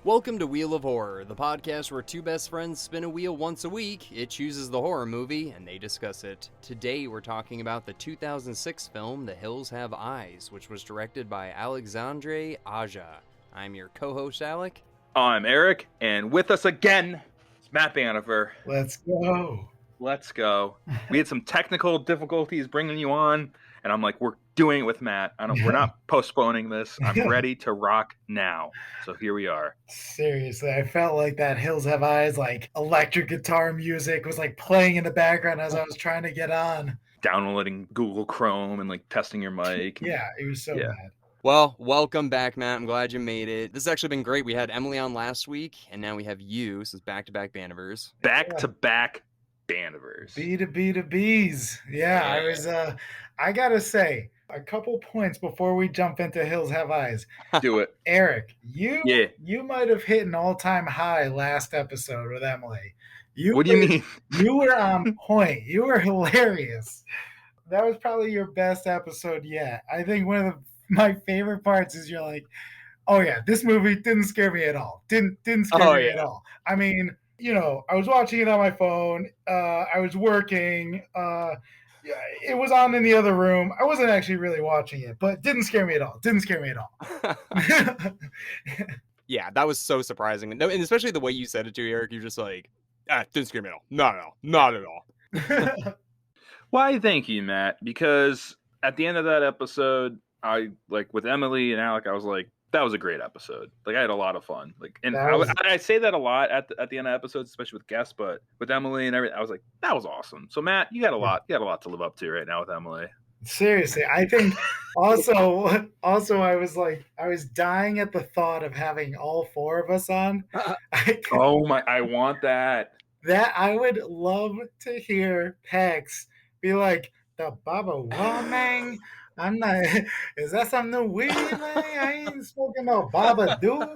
Welcome to Wheel of Horror, the podcast where two best friends spin a wheel once a week. It chooses the horror movie, and they discuss it. Today, we're talking about the 2006 film The Hills Have Eyes, which was directed by Alexandre Aja. I'm your co-host, Alec. I'm Erik, and with us again, it's Matt Banever. Let's go. Let's go. We had some technical difficulties bringing you on, and I'm like, we're doing it with Matt. We're not postponing this. I'm ready to rock now. So here we are. Seriously, I felt like that Hills Have Eyes, like electric guitar music was like playing in the background as I was trying to get on. Downloading Google Chrome and like testing your mic. Yeah, it was so bad. Well, welcome back, Matt. I'm glad you made it. This has actually been great. We had Emily on last week, and now we have you. So it's back-to-back Banevers. Back-to-back Banevers. B to B to B's. Yeah, I gotta say, a couple points before we jump into Hills Have Eyes. Do it. Erik, you might have hit an all-time high last episode with Emily. What do you mean? You were on point. You were hilarious. That was probably your best episode yet. I think one of my favorite parts is you're like, oh yeah, this movie didn't scare me at all. Didn't scare me at all. I mean, you know, I was watching it on my phone. I was working. It was on in the other room. I wasn't actually really watching it, but didn't scare me at all. Yeah, that was so surprising. And especially the way you said it too, Erik. You're just like, didn't scare me at all. Not at all. Why, thank you, Matt. Because at the end of that episode, I like with Emily and Alec, I was like, that was a great episode. Like I had a lot of fun. Like, and I say that a lot at the end of episodes, especially with guests. But with Emily and everything, I was like, that was awesome. So Matt, you got a lot to live up to right now with Emily. Seriously, I think also I was dying at the thought of having all four of us on. I want that. That I would love to hear Pex be like, the Baba Wamang. I'm not. Is that some new weed, man? I ain't smoking no Baba dude.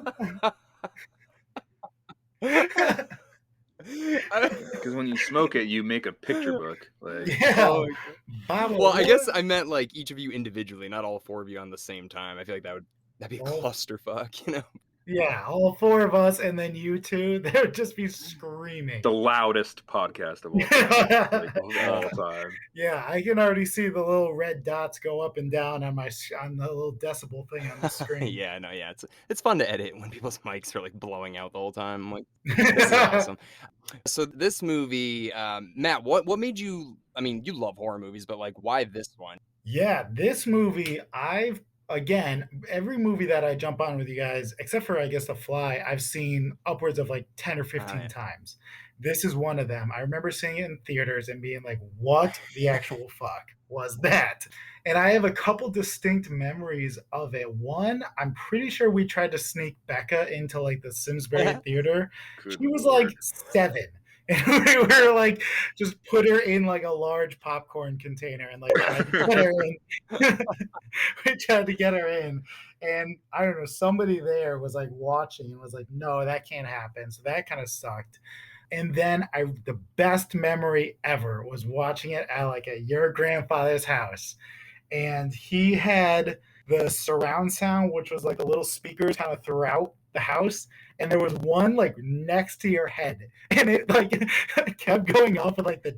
Because when you smoke it, you make a picture book. Like, yeah. Well, I guess I meant like each of you individually, not all four of you on the same time. I feel like that'd be a clusterfuck, you know? Yeah, all four of us, and then you two, they would just be screaming. The loudest podcast of all time. Yeah, I can already see the little red dots go up and down on the little decibel thing on the screen. It's fun to edit when people's mics are like blowing out the whole time. I'm like, this is awesome. So this movie, Matt, what made you? I mean, you love horror movies, but like, why this one? Yeah, this movie, Again, every movie that I jump on with you guys, except for, I guess, The Fly, I've seen upwards of like 10 or 15 times. This is one of them. I remember seeing it in theaters and being like, what the actual fuck was that? And I have a couple distinct memories of it. One, I'm pretty sure we tried to sneak Becca into like the Simsbury Theater. She was like 7. And we were like, just put her in like a large popcorn container and like tried to get her in. We tried to get her in. And I don't know, somebody there was like watching and was like, no, that can't happen. So that kind of sucked. And then the best memory ever was watching it at your grandfather's house. And he had the surround sound, which was like a little speakers kind of throughout the house, and there was one like next to your head, and it like kept going off with like the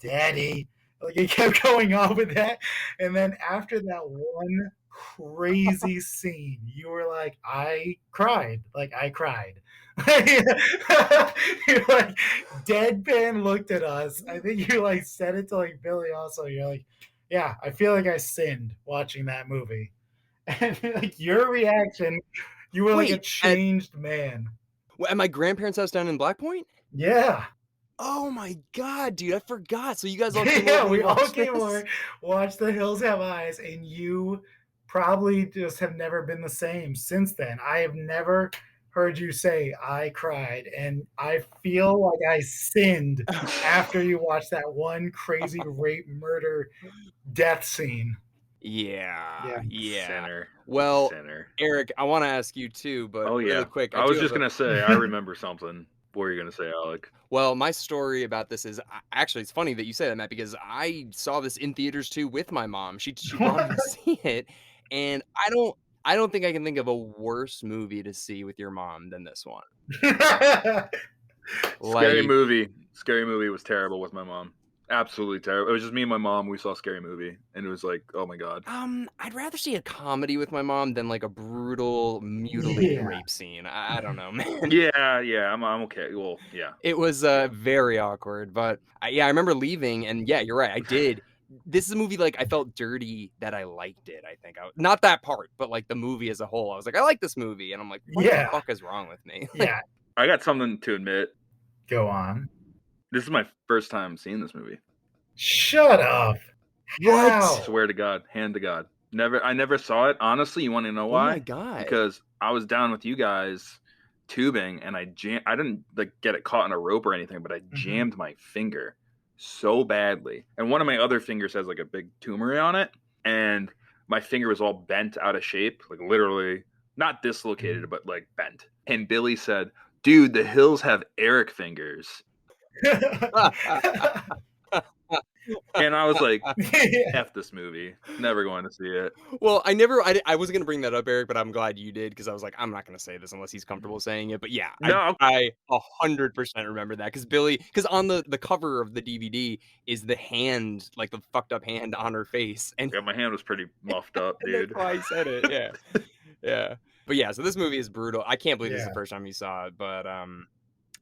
daddy, like it kept going off with that. And then after that one crazy scene, you were like, I cried. You like deadpan looked at us. I think you like said it to like Billy also. You're like, yeah, I feel like I sinned watching that movie. And like your reaction, you were like a changed man. At my grandparents' house down in Black Point? Yeah. Oh my god, dude, I forgot. So you guys all came over. We all came over, watched The Hills Have Eyes, and you probably just have never been the same since then. I have never heard you say I cried, and I feel like I sinned after you watched that one crazy rape, murder, death scene. Yeah. Sinner. Well, Sinner. Erik, I want to ask you too, but really quick. I was just going to say, I remember something. What were you going to say, Alec? Well, my story about this is, actually, it's funny that you say that, Matt, because I saw this in theaters too with my mom. She brought me to see it, and I don't think I can think of a worse movie to see with your mom than this one. Scary Movie was terrible with my mom. Absolutely terrible. It was just me and my mom. We saw Scary Movie, and it was like, oh my god. I'd rather see a comedy with my mom than like a brutal, mutilating rape scene. I don't know, man. Yeah, I'm okay. Well, yeah. It was very awkward, but I remember leaving, and yeah, you're right. I did. This is a movie like I felt dirty that I liked it. I think not that part, but like the movie as a whole. I was like, I like this movie, and I'm like, what the fuck is wrong with me? Yeah. I got something to admit. Go on. This is my first time seeing this movie. Shut up. What? How? Swear to God, hand to God. I never saw it. Honestly, you want to know why? Oh my god! Because I was down with you guys tubing, and I didn't like get it caught in a rope or anything, but I jammed my finger so badly, and one of my other fingers has like a big tumor on it, and my finger was all bent out of shape, like literally not dislocated, but like bent. And Billy said, "Dude, the Hills have Erik fingers." And I was like, F this movie. Never going to see it. Well, I was going to bring that up, Erik, but I'm glad you did, because I was like, I'm not going to say this unless he's comfortable saying it. But yeah, no. I 100% remember that, because on the cover of the DVD is the hand, like the fucked up hand on her face. And yeah, my hand was pretty muffed up, dude. That's why I said it, yeah. Yeah. But yeah, so this movie is brutal. I can't believe this is the first time you saw it, but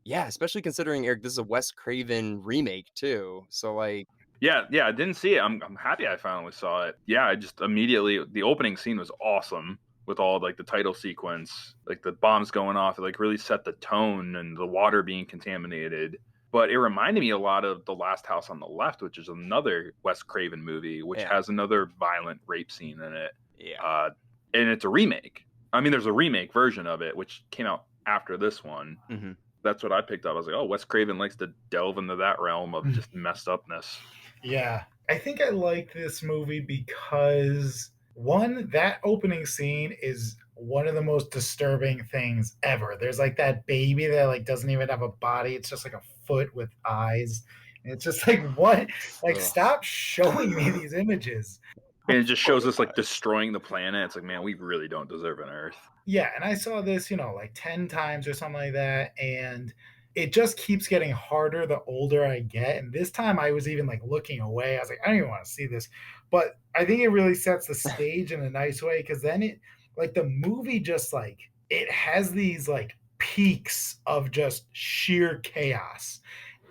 yeah, especially considering, Erik, this is a Wes Craven remake too. So like, yeah, I didn't see it. I'm happy I finally saw it. Yeah, I just immediately, the opening scene was awesome with all like the title sequence, like the bombs going off. It like really set the tone, and the water being contaminated. But it reminded me a lot of The Last House on the Left, which is another Wes Craven movie, which has another violent rape scene in it. Yeah. And it's a remake. I mean, there's a remake version of it, which came out after this one. Mm-hmm. That's what I picked up. I was like, oh, Wes Craven likes to delve into that realm of just messed upness. Yeah. I think I like this movie because, one, that opening scene is one of the most disturbing things ever. There's like that baby that like doesn't even have a body. It's just like a foot with eyes. And it's just like, what? Like, stop showing me these images. And it just shows us like destroying the planet. It's like, man, we really don't deserve an Earth. Yeah, and I saw this, like 10 times or something like that, and it just keeps getting harder the older I get. And this time I was even like looking away. I was like, I don't even want to see this. But I think it really sets the stage in a nice way, because then it, like, the movie just like, it has these like peaks of just sheer chaos.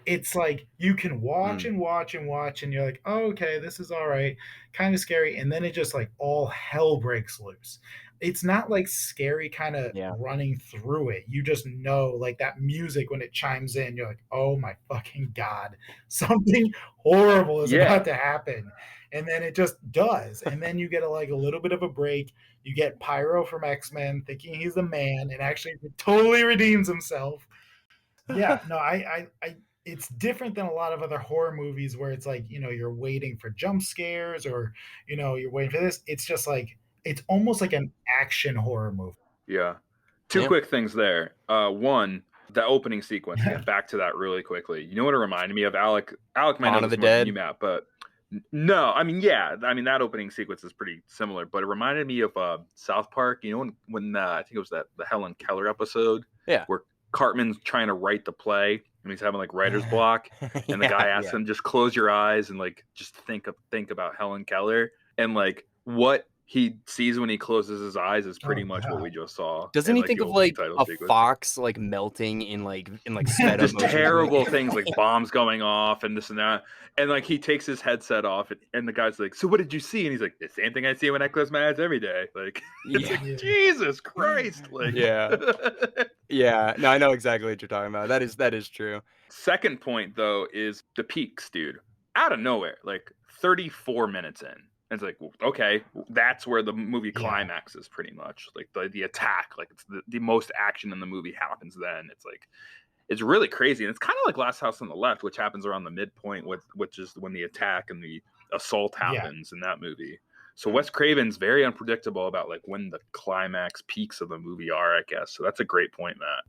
It's like you can watch and watch and watch, and you're like, oh, okay, this is all right, kind of scary. And then it just like all hell breaks loose. It's not like scary kind of running through it. You just know, like that music when it chimes in, you're like, oh my fucking God, something horrible is about to happen. And then it just does. And then you get a little bit of a break. You get Pyro from X-Men thinking he's the man, and actually totally redeems himself. Yeah, no, I it's different than a lot of other horror movies where it's like, you're waiting for jump scares, or, you're waiting for this. It's just like, it's almost like an action horror movie. Yeah. Two quick things there. One, the opening sequence. Get back to that really quickly. You know what it reminded me of? Alec might know this more than you, Matt, but no, I mean, that opening sequence is pretty similar, but it reminded me of South Park. You know, when I think it was the Helen Keller episode, where Cartman's trying to write the play, and he's having like writer's block, and the guy asks him, just close your eyes and like just think about Helen Keller, and like what he sees when he closes his eyes is pretty much what we just saw. Doesn't he think of like a fox like melting in sped just terrible things, like bombs going off and this and that, and like he takes his headset off, and the guy's like, so what did you see? And he's like, the same thing I see when I close my eyes every day. Like, it's like, Jesus Christ. Like, yeah, no, I know exactly what you're talking about. That is true. Second point though is the peaks, dude, out of nowhere, like 34 minutes in. It's like, okay, that's where the movie climaxes pretty much. Like the attack, like it's the most action in the movie happens then. It's like, it's really crazy. And it's kind of like Last House on the Left, which happens around the midpoint, which is when the attack and the assault happens in that movie. So Wes Craven's very unpredictable about like when the climax peaks of the movie are, I guess. So that's a great point, Matt.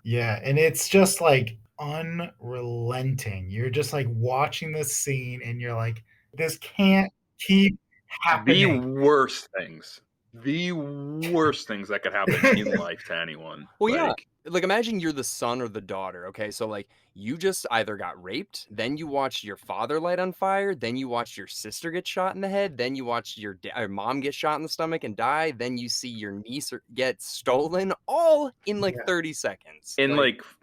Yeah, and it's just like unrelenting. You're just like watching this scene and you're like, this can't keep happening. The worst things the worst things that could happen in life to anyone. Well, yeah. Like, imagine you're the son or the daughter, okay? So, like, you just either got raped, then you watched your father light on fire, then you watched your sister get shot in the head, then you watched your mom get shot in the stomach and die, then you see your niece get stolen, all in, like, 30 seconds. And,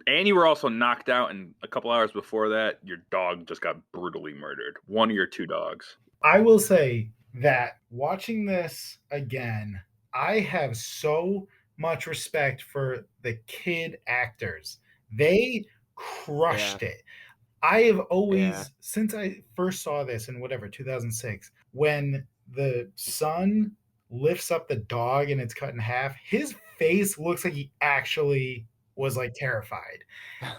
and you were also knocked out, and a couple hours before that, your dog just got brutally murdered. One of your two dogs. I will say that watching this again, I have so much respect for the kid actors. They crushed it. I have always, since I first saw this in 2006, when the son lifts up the dog and it's cut in half, his face looks like he actually was like terrified.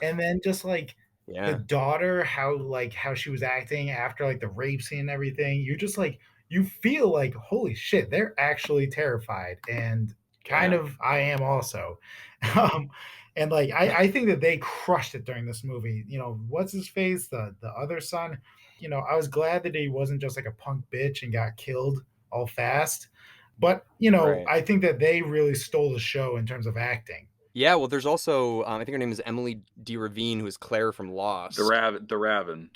And then just like the daughter, how she was acting after like the rape scene and everything, you're just like, you feel like, holy shit, they're actually terrified. And kind of I am also. And like I think that they crushed it during this movie. What's his face? The other son. I was glad that he wasn't just like a punk bitch and got killed all fast. But I think that they really stole the show in terms of acting. Yeah, well, there's also I think her name is Emily de Ravin, who is Claire from Lost. DeRavin.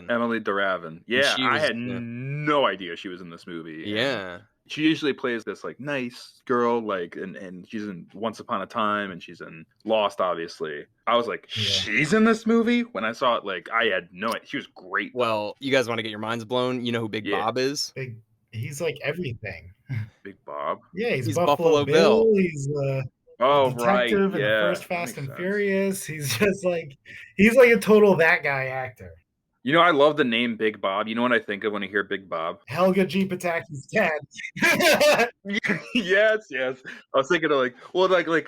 Emily DeRavin. Yeah, I had no idea she was in this movie. Yeah. She usually plays this like nice girl, like, and she's in Once Upon a Time, and she's in Lost, obviously. I was like, she's in this movie? When I saw it, like, I had no idea. She was great. Well, you guys want to get your minds blown? You know who Big Bob is? He's like everything. Big Bob? Yeah, he's Buffalo Bill. He's the detective in the first Fast and Furious. He's just like, he's like a total that guy actor. I love the name Big Bob. You know what I think of when I hear Big Bob? Helga G. Pataki's dad. Yes. I was thinking of like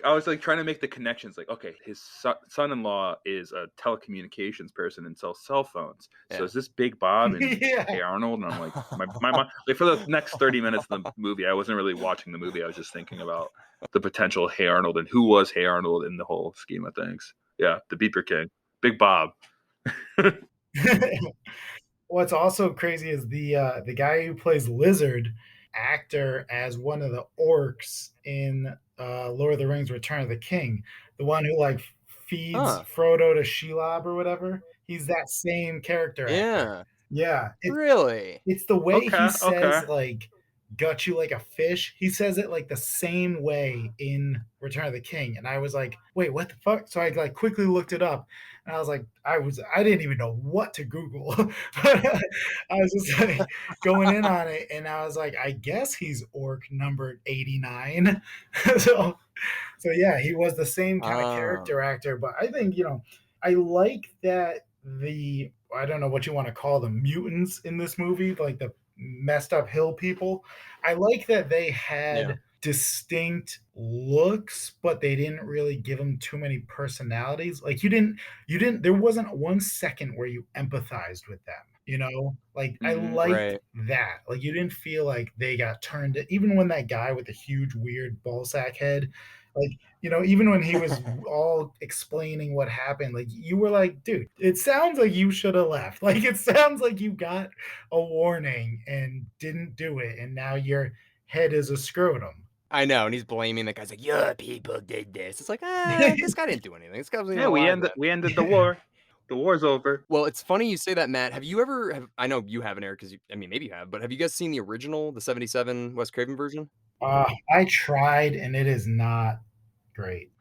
I was like trying to make the connections. Like, okay, his son-in-law is a telecommunications person and sells cell phones. So is this Big Bob and Hey Arnold? And I'm like, my mind, like for the next 30 minutes of the movie, I wasn't really watching the movie. I was just thinking about the potential Hey Arnold and who was Hey Arnold in the whole scheme of things. Yeah, the Beeper King, Big Bob. What's also crazy is the guy who plays Lizard, actor as one of the orcs in Lord of the Rings: Return of the King, the one who like feeds Frodo to Shelob or whatever. He's that same character actor. Yeah. Really? It's the way he says like gut you like a fish. He says it like the same way in Return of the King. And I was like, wait, what the fuck? So I like quickly looked it up and I was like, I didn't even know what to Google. But I was just like going in on it and I was like, I guess he's orc number 89. so yeah, he was the same kind of character actor. But I think, I like that I don't know what you want to call them, mutants in this movie, like the messed up hill people. I like that they had distinct looks, but they didn't really give them too many personalities. Like there wasn't 1 second where you empathized with them, like I liked that. Like you didn't feel like they got turned, even when that guy with the huge weird ballsack head, like, even when he was all explaining what happened, like you were like, dude, it sounds like you should have left. Like it sounds like you got a warning and didn't do it, and now your head is a scrotum. I know, and he's blaming the guy's like, your people did this. It's like, this guy didn't do anything. This guy was we ended the war. The war's over. Well, it's funny you say that, Matt. Have you ever? I know you haven't, Eric, because maybe you have. But have you guys seen the original, the '77 Wes Craven version? I tried, and it is not great.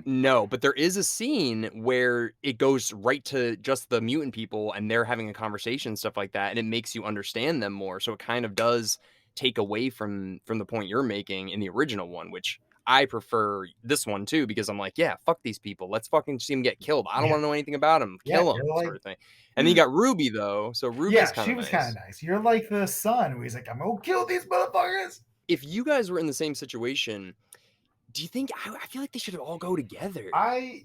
No, but there is a scene where it goes right to just the mutant people, and they're having a conversation, stuff like that, and it makes you understand them more. So it kind of does take away from the point you're making in the original one, which I prefer this one too, because I'm like, yeah, fuck these people. Let's fucking see them get killed. I don't want to know anything about them. Kill them, sort of thing. And then you got Ruby though. So Ruby's kind of she was kind of nice. You're like the son where he's like, I'm gonna kill these motherfuckers. If you guys were in the same situation, do you think I feel like they should all go together? I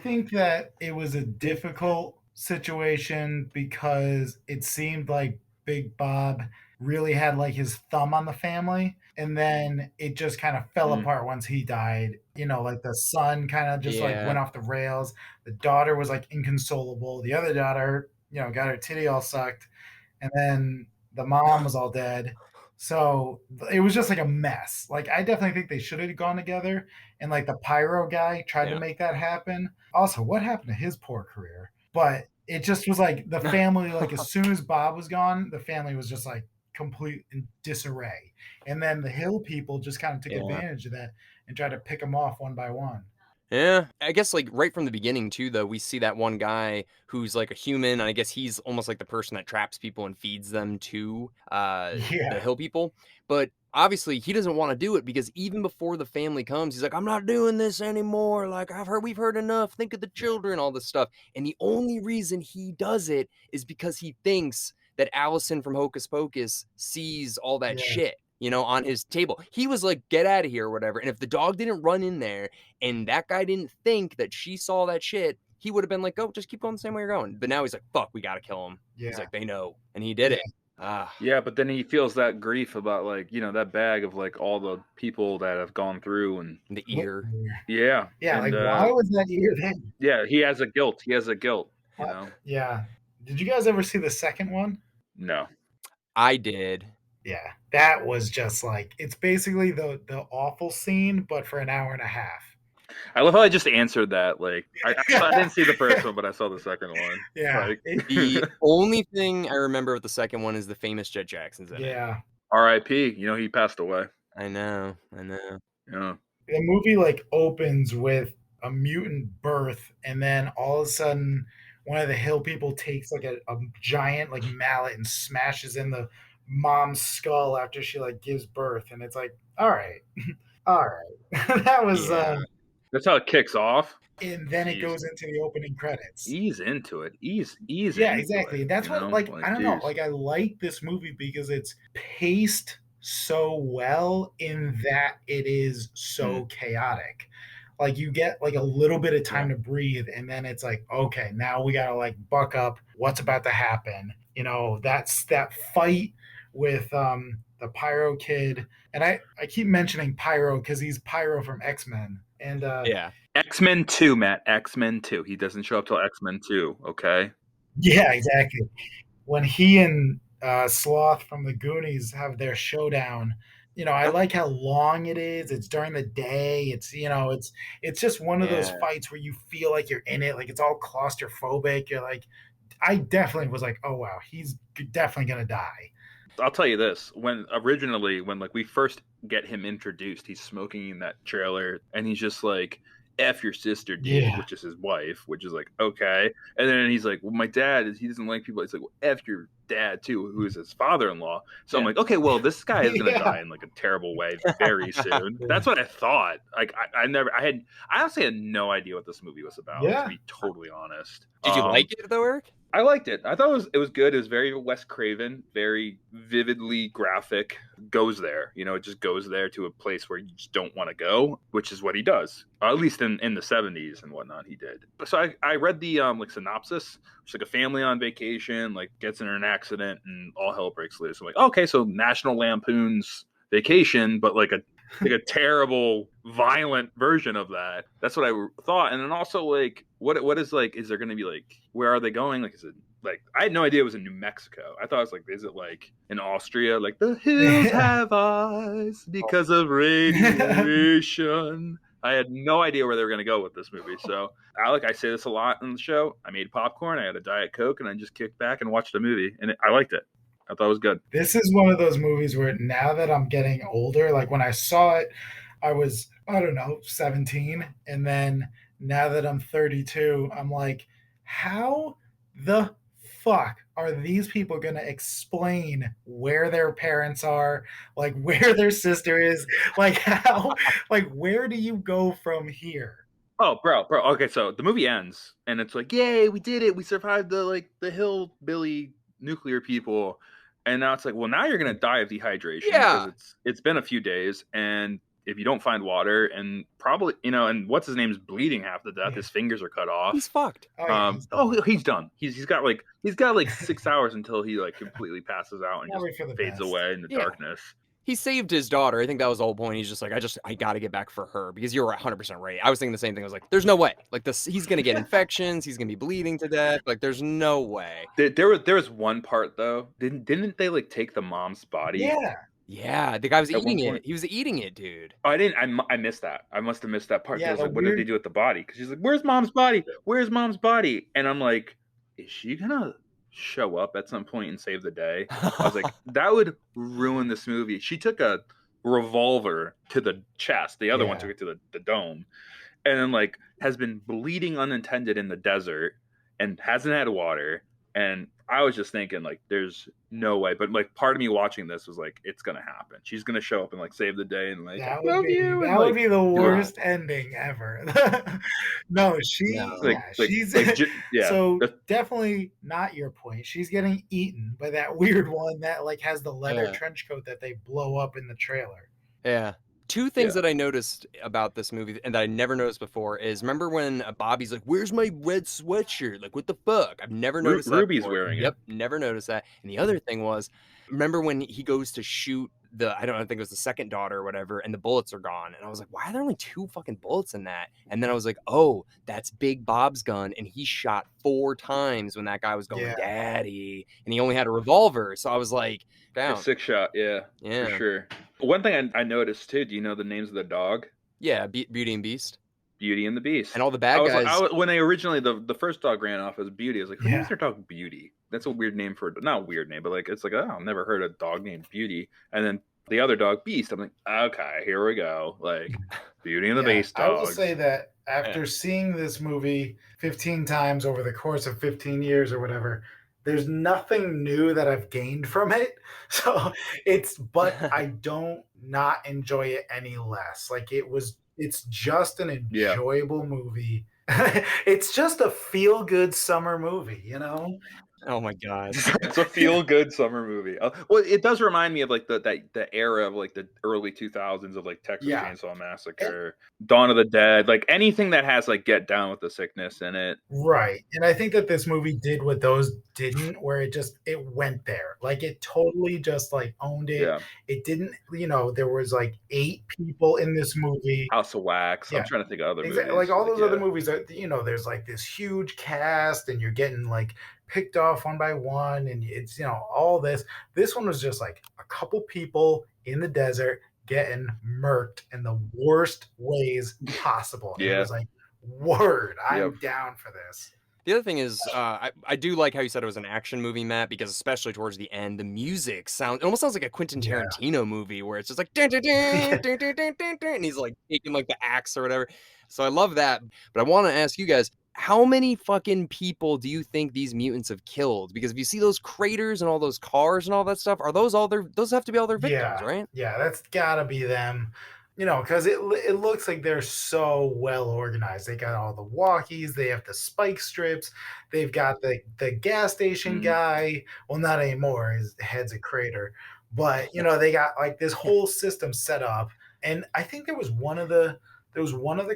think that it was a difficult situation because it seemed like Big Bob really had like his thumb on the family, and then it just kind of fell apart once he died. Like the son kind of just like went off the rails. The daughter was like inconsolable. The other daughter, got her titty all sucked, and then the mom was all dead. So it was just like a mess. Like I definitely think they should have gone together, and like the pyro guy tried to make that happen. Also, what happened to his poor career? But it just was like the family, like as soon as Bob was gone, the family was just like complete in disarray. And then the Hill people just kind of took advantage of that and tried to pick them off one by one. Yeah, I guess like right from the beginning too, though, we see that one guy who's like a human, and I guess he's almost like the person that traps people and feeds them to the Hill people. But obviously he doesn't want to do it because even before the family comes, he's like, I'm not doing this anymore. Like we've heard enough. Think of the children, all this stuff. And the only reason he does it is because he thinks that Allison from Hocus Pocus sees all that shit, on his table. He was like, get out of here or whatever. And if the dog didn't run in there and that guy didn't think that she saw that shit, he would have been like, just keep going the same way you're going. But now he's like, fuck, we got to kill him. He's like, they know. And he did it. Yeah, but then he feels that grief about like, that bag of like all the people that have gone through and the ear. Yeah. Yeah, and, like why was that ear there? Yeah, he has a guilt. Yeah. Did you guys ever see the second one? No. I did. Yeah, that was just like, it's basically the awful scene, but for an hour and a half. I love how I just answered that. Like, I didn't see the first one, but I saw the second one. Yeah. Like, the only thing I remember with the second one is the famous Jet Jackson's in it. R.I.P. He passed away. I know. Yeah. The movie like opens with a mutant birth, and then all of a sudden, one of the Hill people takes like a giant like mallet and smashes in the mom's skull after she like gives birth, and it's like, all right. That was that's how it kicks off, and then it goes into the opening credits. Ease into it. Ease yeah, exactly. That's what like I don't know, like I like this movie because it's paced so well in that it is so chaotic. Like you get like a little bit of time to breathe, and then it's like, okay, now we gotta like buck up. What's about to happen? That's that fight with the Pyro Kid, and I keep mentioning Pyro because he's Pyro from X-Men, and X-Men 2, Matt. X-Men 2. He doesn't show up till X-Men 2. Okay. Yeah, exactly. When he and Sloth from the Goonies have their showdown, I like how long it is. It's during the day. It's it's just one of those fights where you feel like you're in it. Like it's all claustrophobic. You're like, I definitely was like, oh wow, he's definitely gonna die. I'll tell you this: when like we first get him introduced, he's smoking in that trailer, and he's just like, F your sister, dude, which is his wife, which is like, okay. And then he's like, well, my dad he doesn't like people. He's like, well, F your dad too, who is his father-in-law. So I'm like, okay, well, this guy is gonna die in like a terrible way very soon. That's what I thought. Like I honestly had no idea what this movie was about, to be totally honest. Did you like it though, Eric? I liked it. I thought it was good. It was very Wes Craven, very vividly graphic. Goes there, it just goes there to a place where you just don't want to go, which is what he does. At least in the 70s and whatnot, he did. So I read the like synopsis. It's like a family on vacation, like gets in an accident and all hell breaks loose. I'm like, okay, so National Lampoon's Vacation, but like a terrible, violent version of that. That's what I thought. And then also like, what is like? Is there going to be like, where are they going? Like, is it like? I had no idea it was in New Mexico. I thought it was like, is it like in Austria? Like the hills have eyes because of radiation. I had no idea where they were going to go with this movie. So, Alec, I say this a lot on the show. I made popcorn, I had a Diet Coke, and I just kicked back and watched the movie, and I liked it. I thought it was good. This is one of those movies where now that I'm getting older, like when I saw it, I was, 17. And then now that I'm 32, I'm like, how the fuck are these people going to explain where their parents are, like where their sister is, like how, like where do you go from here? Oh, bro. Okay, so the movie ends, and it's like, yay, we did it. We survived the hillbilly nuclear people. And now it's like, well, now you're going to die of dehydration. Yeah. Because it's been a few days, and if you don't find water, and probably, and what's his name's bleeding half to death, his fingers are cut off. He's fucked. He's done. He's got like 6 hours until he like completely passes out and just fades away in the darkness. He saved his daughter. I think that was the whole point. He's just like, I got to get back for her, because you're 100% right. I was thinking the same thing. I was like, there's no way. Like he's going to get infections. He's going to be bleeding to death. Like there's no way. There was one part though. Didn't they like take the mom's body? Yeah. Yeah, the guy was At one eating point. it. He was eating it, dude. Oh, I didn't. I missed that. I must have missed that part because I Yeah, was the like, "What did they weird do with the body?" Because she's like, "Where's mom's body? Where's mom's body?" And I'm like, "Is she gonna show up at some point and save the day?" I was like, "That would ruin this movie." She took a revolver to the chest. The other one Yeah. took it to the dome, and then like has been bleeding unintended in the desert and hasn't had water. And I was just thinking like, there's no way. But like, part of me watching this was like, it's gonna happen. She's gonna show up and like save the day and like, I love you, and That would like be the do it. worst ending ever. No, No. she's Yeah. so definitely not your point. She's getting eaten by that weird one that like has the leather Yeah. trench coat that they blow up in the trailer. Yeah. Two things Yeah. that I noticed about this movie and that I never noticed before is remember when Bobby's like, "Where's my red sweatshirt? Like, what the fuck?" I've never noticed that Ruby's before. wearing it. Yep, never noticed that. And the other thing was, remember when he goes to shoot I don't know, I think it was the second daughter or whatever, and the bullets are gone. And I was like, why are there only 2 fucking bullets in that? And then I was like, oh, that's Big Bob's gun, and he shot 4 times when that guy was going, Yeah. "Daddy," and he only had a revolver. So I was like, A down. 6-shot, yeah, Yeah. for sure. One thing I noticed too. Do you know the names of the dog? Yeah, Beauty and Beast. Beauty and the Beast. And all the bad guys. When they originally the first dog ran off as Beauty, I was like, who Yeah. names their dog Beauty? That's a weird name for not a weird name, but like it's like, oh, I've never heard a dog named Beauty. And then the other dog Beast. I'm like, okay, here we go. Like Beauty and the Beast I will dogs. say that after seeing this movie 15 times over the course of 15 years or whatever, there's nothing new that I've gained from it. So but I don't not enjoy it any less. Like it's just an enjoyable movie. It's just a feel good summer movie, you know? Oh my god. It's a feel good summer movie. Well, it does remind me of like the era of like the early 2000s of like Texas Yeah. Chainsaw Massacre, Dawn of the Dead, like anything that has like Get Down with the Sickness in it. Right. And I think that this movie did what those didn't, where it went there. Like it totally just like owned it. Yeah. It didn't, there was like 8 people in this movie. House of Wax. Yeah. I'm trying to think of other Exactly. movies. Like all those other movies that, there's like this huge cast and you're getting like picked off one by one and it's, all this. This one was just like a couple people in the desert getting murked in the worst ways possible. And it was like, word, I'm down for this. The other thing is, I do like how you said it was an action movie, Matt, because especially towards the end, the music it almost sounds like a Quentin Tarantino movie where it's just like, dun, dun, dun, dun, dun, dun, dun, dun, and he's like taking like the axe or whatever. So I love that. But I want to ask you guys, how many fucking people do you think these mutants have killed? Because if you see those craters and all those cars and all that stuff, are those those have to be all their victims, right? Yeah, that's gotta be them. Because it looks like they're so well organized. They got all the walkies, they have the spike strips, they've got the gas station guy. Well, not anymore. His head's a crater, but they got like this whole system set up. And I think there was one of the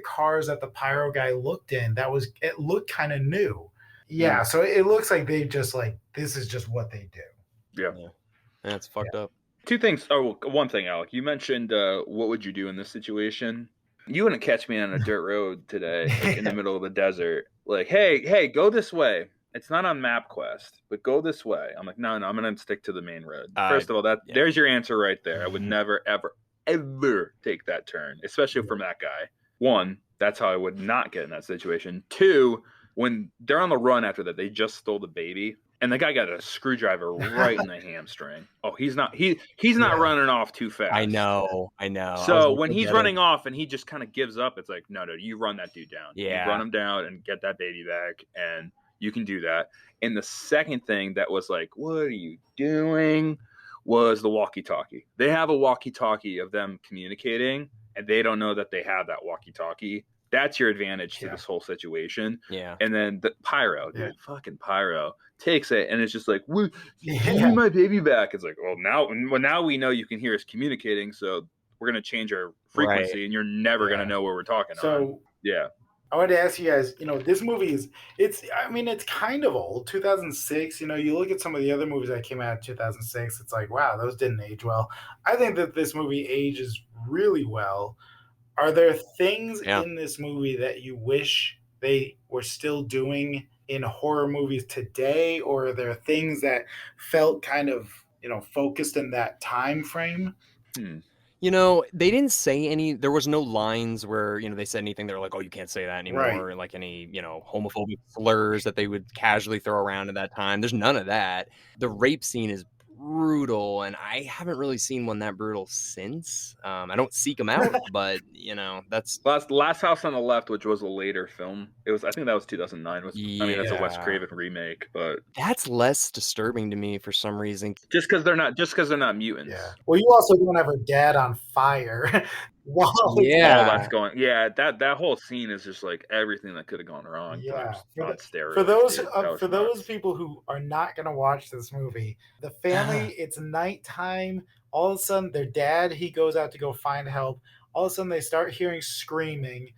cars that the pyro guy looked in it looked kind of new. Yeah, so it looks like they just like this is just what they do. Yeah. That's fucked up. 2 things. Oh, one thing, Alec. You mentioned what would you do in this situation? You wouldn't catch me on a dirt road today, like in the middle of the desert. Like, hey, go this way. It's not on MapQuest, but go this way. I'm like, no, I'm gonna stick to the main road. First of all, there's your answer right there. I would never, ever take that turn, especially from that guy. 1, that's how I would not get in that situation. 2, when they're on the run after that, they just stole the baby. And the guy got a screwdriver right in the hamstring. Oh, he's not running off too fast. I know. So when he's running off and he just kind of gives up, it's like, no, you run that dude down. Yeah. You run him down and get that baby back, and you can do that. And the second thing that was like, what are you doing? Was the walkie-talkie. They have a walkie-talkie of them communicating, and they don't know that they have that walkie-talkie. That's your advantage to this whole situation. Yeah. And then the pyro, dude, fucking pyro takes it and it's just like, give me my baby back. It's like, well, now we know you can hear us communicating, so we're gonna change our frequency, and you're never gonna know where we're talking. So I wanted to ask you guys, this movie it's kind of old, 2006. You look at some of the other movies that came out in 2006, it's like, wow, those didn't age well. I think that this movie ages really well. Are there things in this movie that you wish they were still doing in horror movies today, or are there things that felt kind of focused in that time frame. You know, they didn't say any, there was no lines where, they said anything. They're like, oh, you can't say that anymore. Right. Like any, homophobic slurs that they would casually throw around at that time. There's none of that. The rape scene is brutal, and I haven't really seen one that brutal since. I don't seek them out, but, that's... Last House on the Left, which was a later film. I think that was 2009. That's a Wes Craven remake, but that's less disturbing to me for some reason. Just because they're not mutants. Yeah. Well, you also don't have her dad on fire. Wow. Yeah. All that's going. Yeah, that whole scene is just like everything that could have gone wrong. Yeah. On steroids, For those people who are not going to watch this movie, the family, it's nighttime. All of a sudden, their dad, he goes out to go find help. All of a sudden, they start hearing screaming.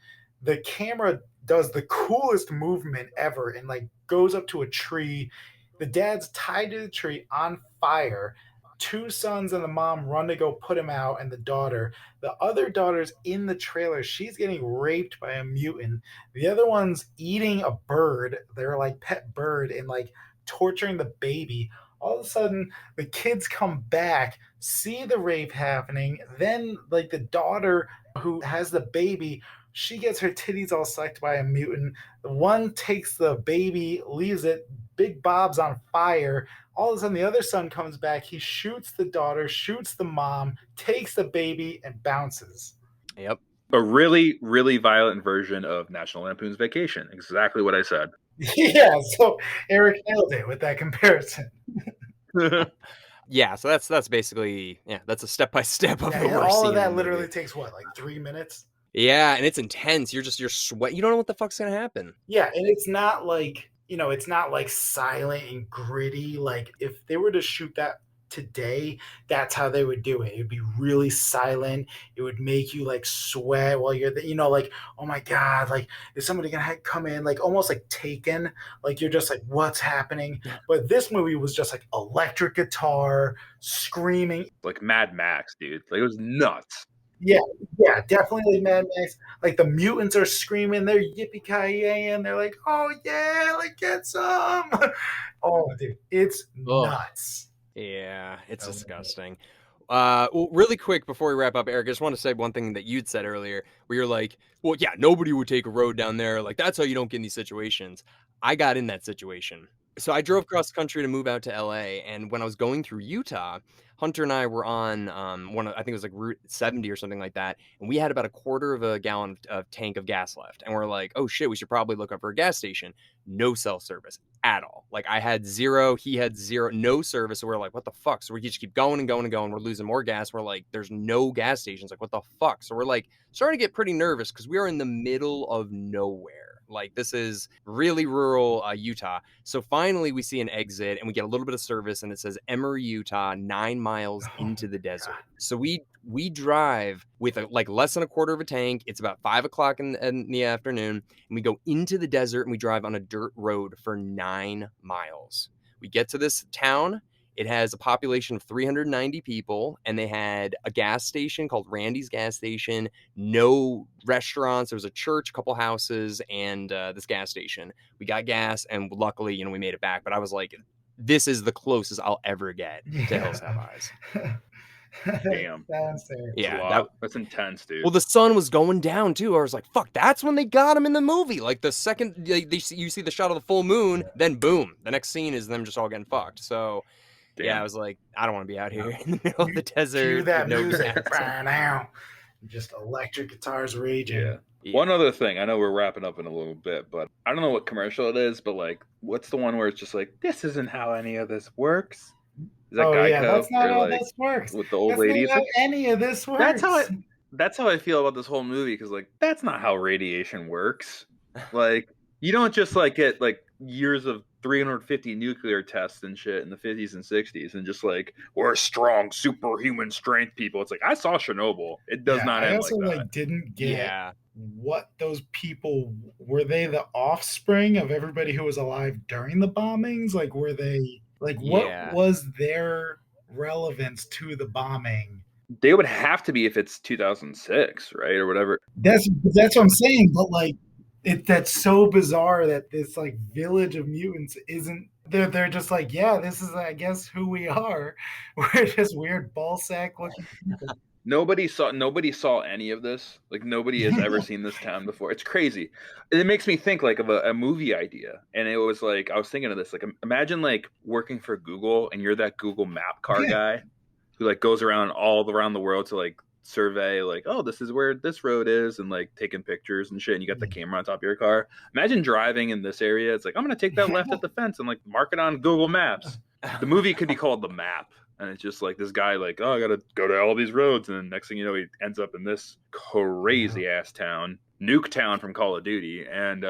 The camera does the coolest movement ever and like goes up to a tree. The dad's tied to the tree on fire. Two sons and the mom run to go put him out, and the other daughter's in the trailer. She's getting raped by a mutant. The other one's eating a bird, their like pet bird, and like torturing the baby. All of a sudden, the kids come back, see the rape happening. Then, like, the daughter who has the baby, she gets her titties all sucked by a mutant. The one takes the baby, leaves it. Big Bob's on fire. All of a sudden, the other son comes back. He shoots the daughter, shoots the mom, takes the baby, and bounces. Yep. A really, really violent version of National Lampoon's Vacation. Exactly what I said. Yeah, so Erik nailed it with that comparison. Yeah, so that's basically, that's a step-by-step of what we're all seeing. Of that literally takes what, like 3 minutes? Yeah, and it's intense. You're sweat. You don't know what the fuck's gonna happen. Yeah, and it's not like, it's not like silent and gritty. Like if they were to shoot that today, that's how they would do it. It would be really silent. It would make you like sweat while you're like, oh my God, like is somebody gonna come in, like almost like Taken, like you're just like, what's happening? But this movie was just like electric guitar, screaming. Like Mad Max, dude. Like it was nuts. Yeah, definitely like Mad Max. Like the mutants are screaming, they're yippee-ki-yay, and they're like, oh yeah, like get some. Oh, dude, it's nuts. Yeah, it's disgusting. Well, really quick before we wrap up, Eric, I just want to say one thing that you'd said earlier, where you're like, well, yeah, nobody would take a road down there. Like, that's how you don't get in these situations. I got in that situation. So I drove cross country to move out to LA, and when I was going through Utah, Hunter and I were on I think it was like Route 70 or something like that, and we had about a quarter of a gallon of tank of gas left, and we're like, oh shit, we should probably look up for a gas station. No cell service at all. Like I had 0, he had 0, no service. So we're like, what the fuck? So we just keep going and going and going. We're losing more gas. We're like, there's no gas stations. Like what the fuck? So we're like starting to get pretty nervous because we are in the middle of nowhere. Like this is really rural Utah. So finally we see an exit and we get a little bit of service and it says Emory, Utah, 9 miles into the desert. So we drive with like less than a quarter of a tank. It's about 5 o'clock in the afternoon, and we go into the desert and we drive on a dirt road for 9 miles. We get to this town. It has a population of 390 people, and they had a gas station called Randy's Gas Station, no restaurants. There was a church, a couple houses, and this gas station. We got gas, and luckily, we made it back. But I was like, this is the closest I'll ever get to Hills Have Eyes. Damn. Yeah, that's intense, dude. Well, the sun was going down too. I was like, fuck, that's when they got him in the movie. Like the second you see the shot of the full moon, then boom, the next scene is them just all getting fucked. So damn. Yeah, I was like, I don't want to be out here in the middle of the desert. Cue that music right now. Just electric guitars raging. Yeah. One other thing, I know we're wrapping up in a little bit, but I don't know what commercial it is, but like, what's the one where it's just like, this isn't how any of this works? Is that Geico? Yeah, that's not how this works. With the old ladies. Not how any of this works. That's how I feel about this whole movie, because like that's not how radiation works. Like you don't just like get like years of 350 nuclear tests and shit in the 50s and 60s and just like we're strong superhuman strength people. It's like I saw Chernobyl. It does not end like that. I also didn't get what those people were. They the offspring of everybody who was alive during the bombings? Like were they like what was their relevance to the bombing? They would have to be if it's 2006, right, or whatever. That's what I'm saying. But like, that's so bizarre that this like village of mutants isn't They're just like, yeah, this is, I guess, who we are. We're just weird ball sack looking people. Nobody saw any of this. Like nobody has ever seen this town before. It's crazy. And it makes me think like of a movie idea. And it was like I was thinking of this. Like imagine like working for Google and you're that Google map car guy who like goes around all around the world to like survey like, oh, this is where this road is, and like taking pictures and shit, and you got the camera on top of your car. Imagine driving in this area. It's like, I'm gonna take that left at the fence and like mark it on Google Maps. The movie could be called The Map. And it's just like this guy, like, oh, I gotta go to all these roads, and then next thing you know, he ends up in this crazy ass town, Nuke Town from Call of Duty, and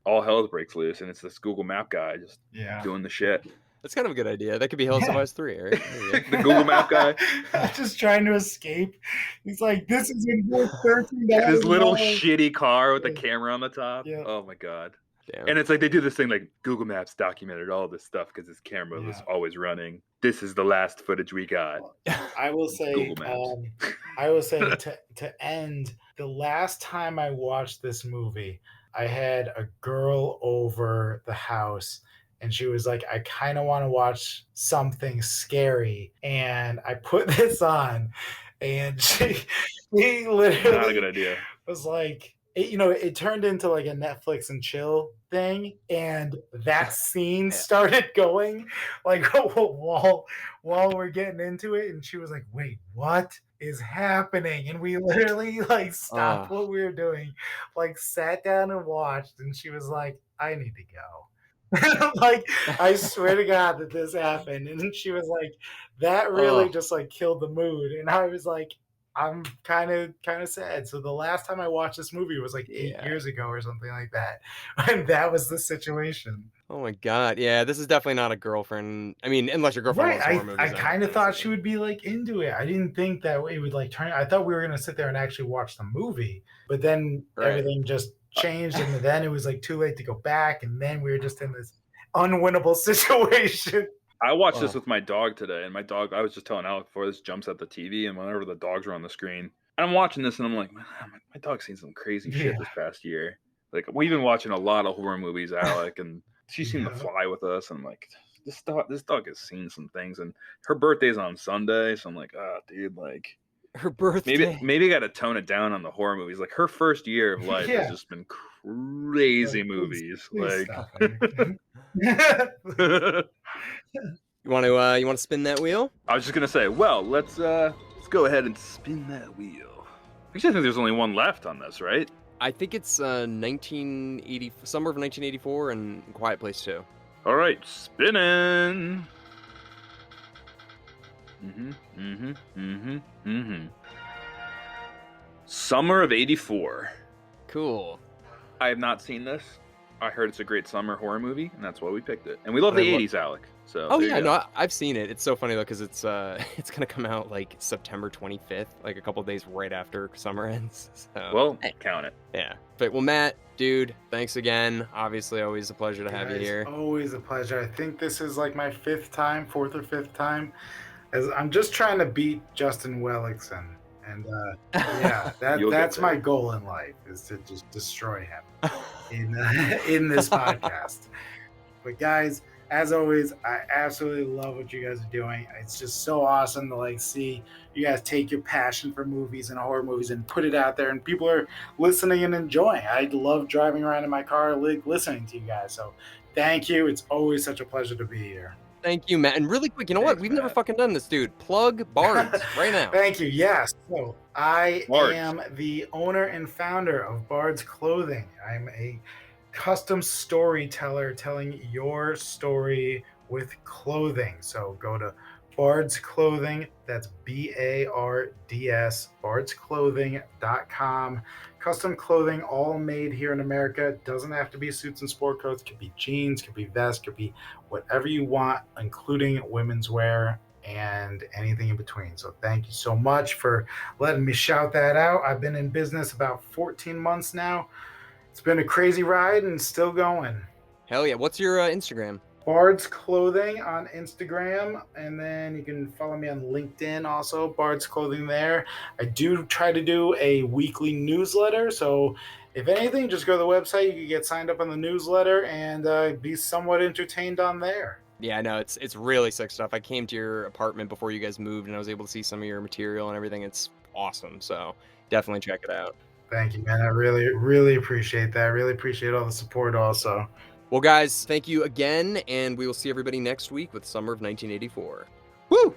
all hell breaks loose, and it's this Google Map guy just doing the shit. That's kind of a good idea. That could be Hills of Ice 3, Eric. The Google Map guy. Just trying to escape. He's like, this is in 13. His little shitty car with the camera on the top. Yeah. Oh my god. Damn. And it's like they do this thing like Google Maps documented all this stuff because his camera was always running. This is the last footage we got. I will say, to end, the last time I watched this movie, I had a girl over the house, and she was like, I kind of want to watch something scary. And I put this on, and she literally not a good idea. Was like, it turned into like a Netflix and chill thing, and that scene started going like while we're getting into it, and she was like, wait, what is happening? And we literally like stopped what we were doing, like sat down and watched, and she was like, I need to go. Like, I swear to God that this happened. And she was like, that really just like killed the mood. And I was like, I'm kind of sad. So the last time I watched this movie was like 8 years ago or something like that. And that was the situation. Oh my God. Yeah, this is definitely not a girlfriend. I mean, unless your girlfriend loves horror movies. I kind of thought she would be like into it. I didn't think that it would like turn. I thought we were going to sit there and actually watch the movie. But then everything just changed. And then it was like too late to go back. And then we were just in this unwinnable situation. I watched this with my dog today, and my dog, I was just telling Alec before, this jumps at the TV, and whenever the dogs are on the screen, and I'm watching this, and I'm like, man, my dog's seen some crazy shit this past year. Like, we've been watching a lot of horror movies, Alec, and she's seen The Fly with us, and I'm like, this dog has seen some things, and her birthday's on Sunday, so I'm like, dude, like, her birthday. Maybe got to tone it down on the horror movies. Like, her first year of life has just been crazy movies. Please You want to spin that wheel? I was just gonna say, well, let's go ahead and spin that wheel. Actually, I think there's only one left on this, right? I think it's 1980, summer of 1984, and Quiet Place 2. All right, spinning. Summer of '84. Cool. I have not seen this. I heard it's a great summer horror movie, and that's why we picked it. And we love the '80s, Alec. So I've seen it. It's so funny though because it's gonna come out like September 25th, like a couple days right after summer ends. So, well, count it. Yeah. But well, Matt, dude, thanks again. Obviously, always a pleasure to have you here. Always a pleasure. I think this is like my fourth or fifth time. As I'm just trying to beat Justin Wellickson. And that's my goal in life, is to just destroy him in this podcast. But guys, as always, I absolutely love what you guys are doing. It's just so awesome to like see you guys take your passion for movies and horror movies and put it out there, and people are listening and enjoying. I love driving around in my car listening to you guys. So thank you. It's always such a pleasure to be here. Thank you, Matt. And really quick, you know what? We've never fucking done this, dude. Plug Bards right now. Thank you. Yes. So I am the owner and founder of Bards Clothing. I'm a custom storyteller telling your story with clothing. So go to Bards Clothing. That's BARDS, bardsclothing.com. Custom clothing, all made here in America. It doesn't have to be suits and sport coats. It could be jeans, could be vests, could be whatever you want, including women's wear and anything in between. So thank you so much for letting me shout that out. I've been in business about 14 months now. It's been a crazy ride and still going. Hell yeah. What's your Instagram? Bards Clothing on Instagram, and then you can follow me on LinkedIn also, Bards Clothing there. I do try to do a weekly newsletter, so if anything, just go to the website. You can get signed up on the newsletter and be somewhat entertained on there. Yeah, no, it's really sick stuff. I came to your apartment before you guys moved, and I was able to see some of your material and everything. It's awesome. So definitely check it out. Thank you, man. I really, really appreciate that. I really appreciate all the support also. Well, guys, thank you again, and we will see everybody next week with Summer of 1984. Woo!